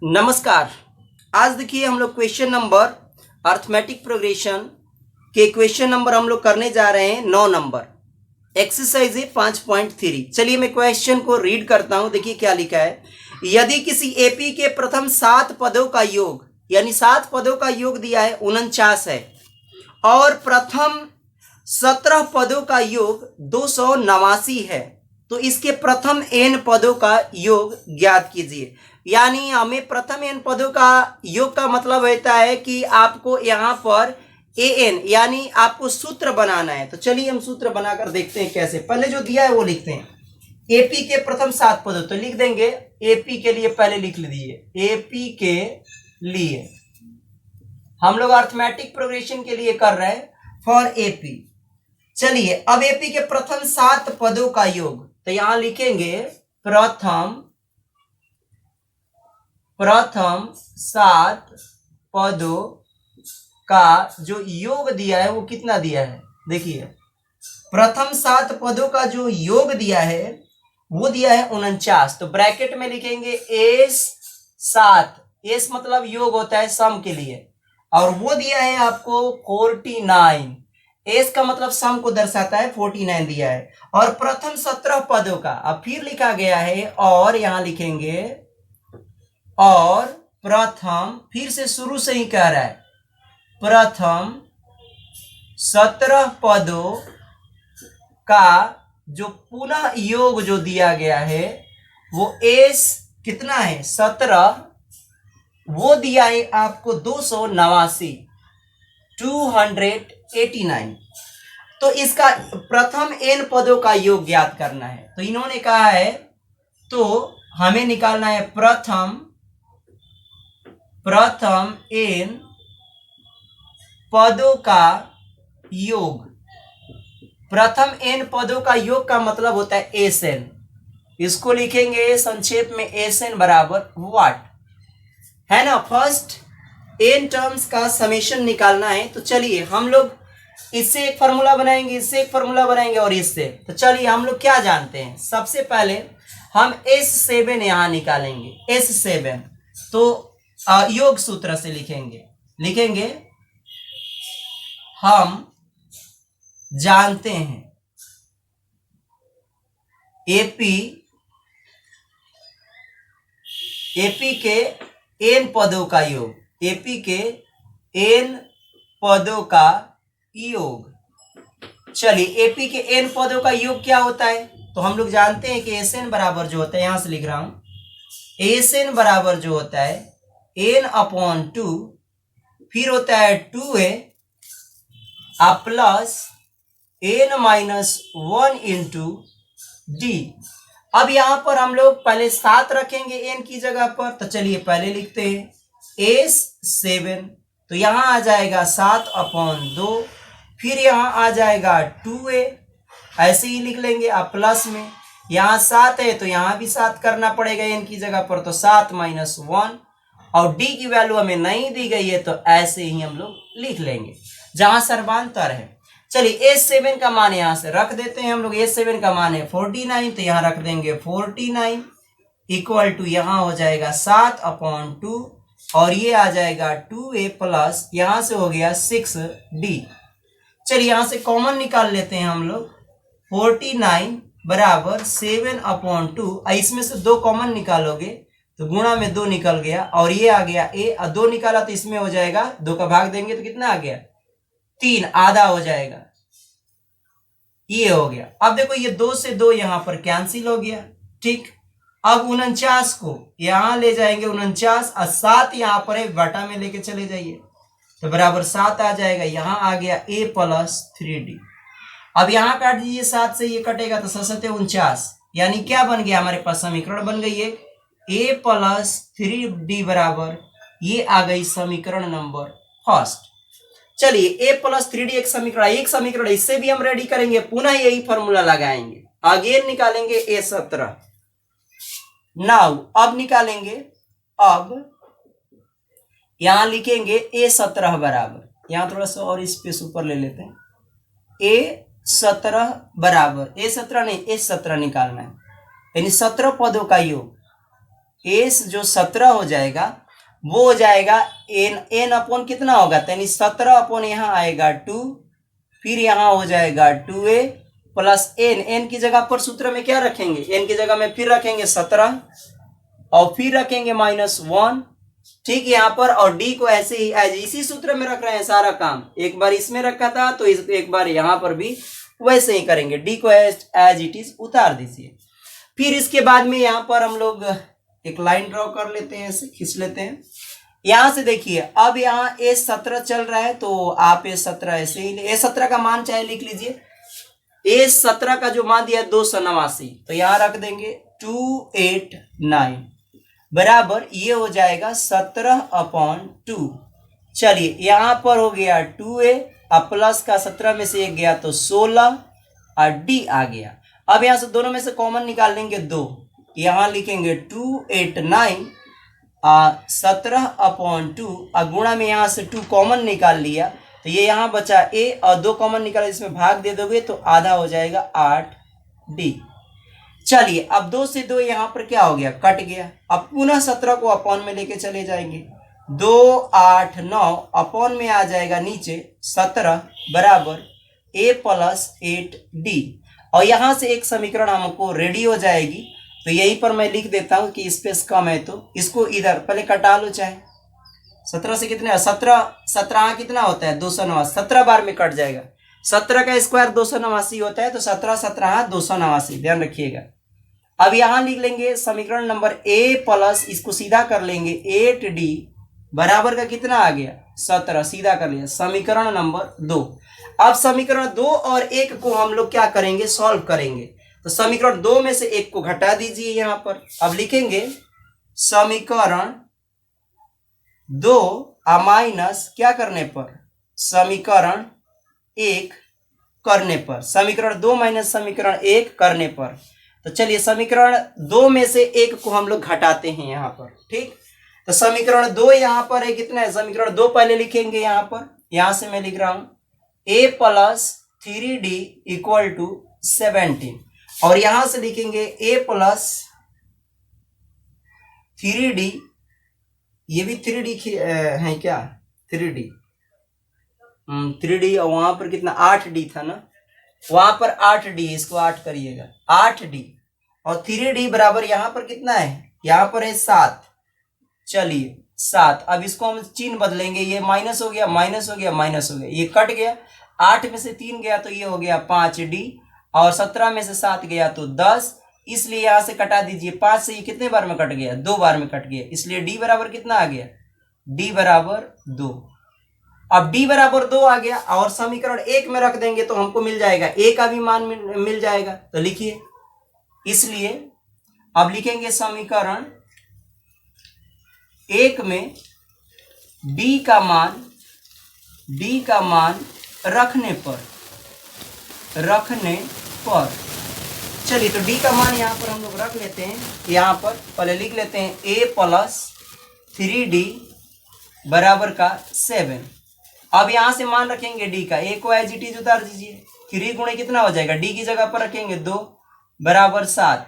नमस्कार। आज देखिए हम लोग क्वेश्चन नंबर अर्थमेटिक प्रोग्रेशन के क्वेश्चन नंबर हम लोग करने जा रहे हैं 9 नंबर एक्सरसाइज है 5.3। चलिए मैं क्वेश्चन को रीड करता हूं। देखिए क्या लिखा है। यदि किसी एपी के प्रथम 7 पदों का योग यानी 7 पदों का योग दिया है 49 है और प्रथम 17 पदों का योग 289 है तो इसके प्रथम n पदों का योग ज्ञात कीजिए। यानी हमें प्रथम n पदों का योग का मतलब होता है कि आपको यहाँ पर an यानी आपको सूत्र बनाना है। तो चलिए हम सूत्र बनाकर देखते हैं कैसे। पहले जो दिया है वो लिखते हैं। एपी के प्रथम 7 पदों तो लिख देंगे एपी के लिए पहले लिख लीजिए। एपी के लिए हम लोग अर्थमेटिक प्रोग्रेशन के लिए कर रहे हैं फॉर एपी। चलिए अब एपी के प्रथम 7 पदों का योग तो यहां लिखेंगे प्रथम 7 पदों का जो योग दिया है वो कितना दिया है। देखिए प्रथम 7 पदों का जो योग दिया है वो दिया है 49। तो ब्रैकेट में लिखेंगे एस 7। एस मतलब योग होता है सम के लिए और वो दिया है आपको 49। एस का मतलब सम को दर्शाता है 49 दिया है और प्रथम 17 पदों का अब फिर लिखा गया है और यहां लिखेंगे और प्रथम फिर से शुरू से ही कह रहा है प्रथम 17 पदों का जो पुनः योग जो दिया गया है वो एस कितना है 17 वो दिया है आपको 289 289। तो इसका प्रथम n पदों का योग ज्ञात करना है। तो इन्होंने कहा है तो हमें निकालना है प्रथम n पदों का योग। प्रथम n पदों का योग का मतलब होता है एस एन। इसको लिखेंगे संक्षेप में एस एन बराबर व्हाट है ना। फर्स्ट n टर्म्स का समेशन निकालना है। तो चलिए हम लोग इससे एक फार्मूला बनाएंगे, इससे एक फार्मूला बनाएंगे और इससे। तो चलिए हम लोग क्या जानते हैं। सबसे पहले हम S7 यहां निकालेंगे। S7 तो योग सूत्र से लिखेंगे हम जानते हैं एपी के n पदों का योग। एपी के n पदों का योग। चलिए एपी के n पदों का योग क्या होता है। तो हम लोग जानते हैं कि एस एन बराबर जो होता है यहां से लिख रहा हूं एस एन बराबर जो होता है n/2 फिर होता है 2a plus n-1 into D. अब यहां पर हम लोग पहले 7 रखेंगे n की जगह पर। तो चलिए पहले लिखते हैं S7 तो यहां आ जाएगा 7/2 फिर यहां आ जाएगा 2a ऐसे ही लिख लेंगे। अब प्लस में यहां 7 है तो यहां भी 7 करना पड़ेगा n की जगह पर। तो 7 - 1 और d की वैल्यू हमें नहीं दी गई है तो ऐसे ही हम लोग लिख लेंगे जहां सर्वांतर है। चलिए S7 का मान यहां से रख देते हैं हम लोग। S7 का मान है 49 तो यहां रख देंगे 49 इक्वल टू यहां हो जाएगा 7/2 और ये आ जाएगा 2a प्लस यहां से हो गया 6d। चलिए यहां से कॉमन निकाल लेते हैं हम लोग। 49 बराबर 7/2 इसमें से 2 कॉमन निकालोगे तो गुणा में 2 निकल गया और ये आ गया a। 2 निकाला तो इसमें हो जाएगा 2 का भाग देंगे तो कितना आ गया 3 आधा हो जाएगा। ये हो गया। अब देखो ये 2 से 2 यहां पर कैंसिल हो गया। ठीक अब 49 को यहां ले जाएंगे 49 और 7 यहां पर है बटा में लेके चले जाइए तो बराबर 7 आ जाएगा। यहां आ गया a प्लस 3d। अब यहां काट दीजिए 7 से ये कटेगा तो 7 49 यानी क्या बन गया हमारे पास समीकरण बन गई है a प्लस 3d बराबर ये आ गई समीकरण नंबर फर्स्ट। चलिए a प्लस 3d एक समीकरण इससे भी हम रेडी करेंगे। पुनः यही फॉर्मूला लगाएंगे अगेन निकालेंगे A17। नाउ अब निकालेंगे। अब यहां लिखेंगे A17 बराबर यहां थोड़ा सा और स्पेस ऊपर ले लेते हैं A17 बराबर A17 नहीं S17 निकालना है यानी 17 पदों का योग एस जो 17 हो जाएगा वो हो जाएगा एन अपॉन कितना होगा, यानी 17 अपॉन यहाँ आएगा 2, फिर यहाँ हो जाएगा 2a प्लस एन की जगह पर सूत्र में क्या रखेंगे, एन की जगह में फिर रखेंगे 17 और फिर रखेंगे -1, ठीक यहाँ पर, और डी को ऐसे ही एज इसी सूत्र में रख रहे हैं सारा काम, एक बार इसमें रखा था तो एक बार यहाँ पर भी वैसे ही करेंगे, डी को एज इट इज उतार दीजिए। फिर इसके बाद में यहाँ पर हम लोग एक लाइन ड्रॉ कर लेते हैं, ऐसे खींच लेते हैं। यहां से देखिए अब यहाँ A17 चल रहा है तो आप A17 ऐसे ही A17 का मान चाहे लिख लीजिए, A17 का जो मान दिया 289, तो यहां रख देंगे 289 बराबर ये हो जाएगा 17/2। चलिए यहां पर हो गया 2a, अब प्लस का 17 में से 1 गया तो 16 और डी आ गया। अब यहां से दोनों में से कॉमन निकाल लेंगे 2, यहां लिखेंगे 289 17/2 और गुणा में यहां से 2 कॉमन निकाल लिया तो ये यहां बचा a और 2 कॉमन निकाला, इसमें भाग दे दोगे तो आधा हो जाएगा 8d। चलिए अब 2 से 2 यहां पर क्या हो गया, कट गया। अब पुनः 17 को अपॉन में लेके चले जाएंगे, 2 8 9 अपॉन में आ जाएगा नीचे 17 बराबर a प्लस 8d, और यहां से एक समीकरण हमको रेडी हो जाएगी। तो यहीं पर मैं लिख देता हूं कि स्पेस कम है तो इसको इधर पहले कटा लो, चाहे 17 से कितने 17 कितना होता है 289, 17 बार में कट जाएगा, 17 का स्क्वायर 289 होता है, तो 17 289 ध्यान रखिएगा। अब यहां लिख लेंगे समीकरण नंबर a प्लस इसको सीधा कर लेंगे 8d बराबर का कितना आ गया 17, सीधा कर लिया, समीकरण नंबर 2। अब समीकरण 2 और 1 को हम लोग क्या करेंगे, सॉल्व करेंगे। तो समीकरण 2 में से 1 को घटा दीजिए यहां पर, अब लिखेंगे समीकरण 2 माइनस क्या करने पर, समीकरण 1 करने पर, समीकरण 2 माइनस समीकरण 1 करने पर। तो चलिए समीकरण 2 में से 1 को हम लोग घटाते हैं यहां पर, ठीक। तो समीकरण 2 यहां पर है कितना है, समीकरण 2 पहले लिखेंगे यहां पर, यहां से मैं लिख रहा हूं a plus 3d equal to 17, और यहां से लिखेंगे a प्लस 3d, ये भी 3d है क्या, 3d 3d, और वहां पर कितना 8d था ना, वहां पर 8d, इसको 8 करिएगा 8d, और 3d बराबर यहां पर कितना है, यहां पर है 7। चलिए 7, अब इसको हम चिन्ह बदलेंगे, ये माइनस हो गया माइनस हो गया माइनस हो गया, ये कट गया, 8 में से 3 गया तो ये हो गया 5d, और 17 में से 7 गया तो 10, इसलिए यहां से कटा दीजिए, 5 से ये कितने बार में कट गया, 2 बार में कट गया, इसलिए d बराबर कितना आ गया, d बराबर 2। अब d बराबर 2 आ गया, और समीकरण 1 में रख देंगे तो हमको मिल जाएगा a का भी मान मिल जाएगा, तो लिखिए, इसलिए अब लिखेंगे समीकरण 1 में d का मान रखने पर चलिए तो d का मान यहां पर हम लोग रख लेते हैं, यहां पर पहले लिख लेते हैं a प्लस 3d बराबर का 7। अब यहां से मान रखेंगे d का, a को एज इट इज उतार दीजिए, 3 गुणे कितना हो जाएगा, d की जगह पर रखेंगे 2 बराबर 7,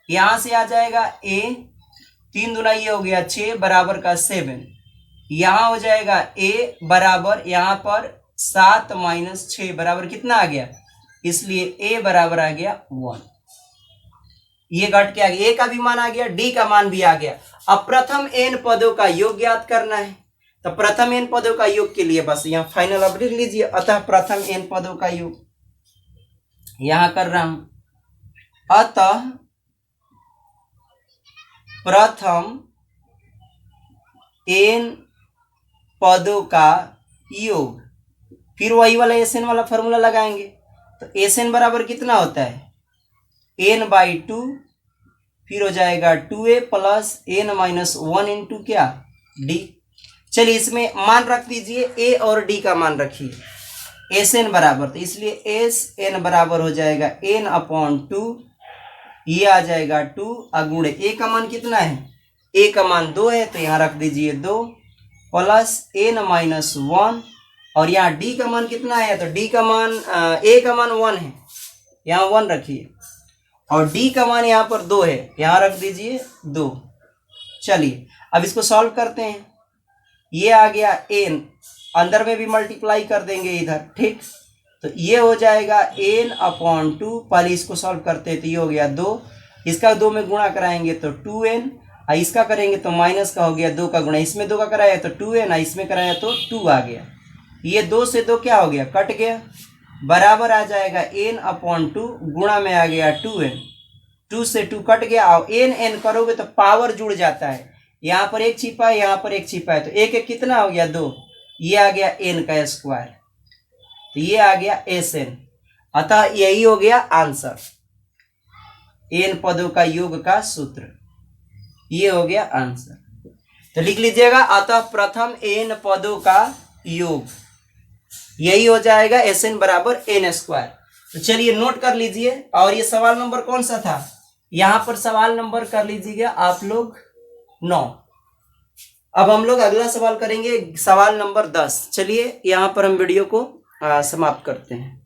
यहां से आ जाएगा a 3 दूना ये हो गया 6 बराबर का 7, यहां हो जाएगा a बराबर यहां पर 7 माइनस 6 बराबर कितना आ गया, इसलिए a बराबर आ गया 1। ये घट के आ गया, a का भी मान आ गया, d का मान भी आ गया। अब प्रथम n पदों का योग ज्ञात करना है, तो प्रथम n पदों का योग के लिए बस यहाँ फाइनल अब लिख लीजिए, अतः प्रथम n पदों का योग यहां कर रहा हूं, अतः प्रथम n पदों का योग, फिर वही वाला एसएन वाला फॉर्मूला लगाएंगे, तो एसएन बराबर कितना होता है n/2, फिर हो जाएगा 2a plus n minus 1 into क्या d। चलिए इसमें मान रख दीजिए, a और d का मान रखिए, एसएन बराबर, तो इसलिए एसएन बराबर हो जाएगा n/2, ये आ जाएगा 2 अगुणे a का मान कितना है, a का मान 2 है तो यहाँ रख दीजिए 2 प्लस n माइनस 1, और यहाँ d का मान कितना है, तो d का मान a का मान 1 है, यहाँ 1 रखिए, और d का मान यहाँ पर 2 है, यहाँ रख दीजिए 2, चलिए अब इसको सॉल्व करते हैं। ये आ गया n, अंदर में भी मल्टीप्लाई कर देंगे इधर, ठीक। तो ये हो जाएगा n/2, पहले इसको सॉल्व करते हैं तो ये हो गया 2, इसका 2 में गुणा कराएंगे तो 2n, इसका करेंगे तो माइनस का हो गया 2 का गुणा, इसमें 2 का कराया तो 2n, इसमें कराया तो 2 आ गया। ये 2 से 2 क्या हो गया, कट गया, बराबर आ जाएगा n/2, गुणा में आ गया 2n, 2 से 2 कट गया, और n करोगे तो पावर जुड़ जाता है, यहाँ पर एक छिपा है, यहाँ पर एक छिपा है, तो एक एक कितना हो गया 2, ये आ गया n का स्क्वायर, तो ये आ गया Sn। अतः यही हो गया आंसर, n पदों का योग का सूत्र, ये हो गया आंसर। तो लिख लीजिएगा, अतः प्रथम n पदों का योग, यही हो जाएगा Sn बराबर n²। तो चलिए नोट कर लीजिए। और ये सवाल नंबर कौन सा था, यहां पर सवाल नंबर कर लीजिएगा आप लोग 9। अब हम लोग अगला सवाल करेंगे, सवाल नंबर 10। चलिए यहां पर हम वीडियो को समाप्त करते हैं।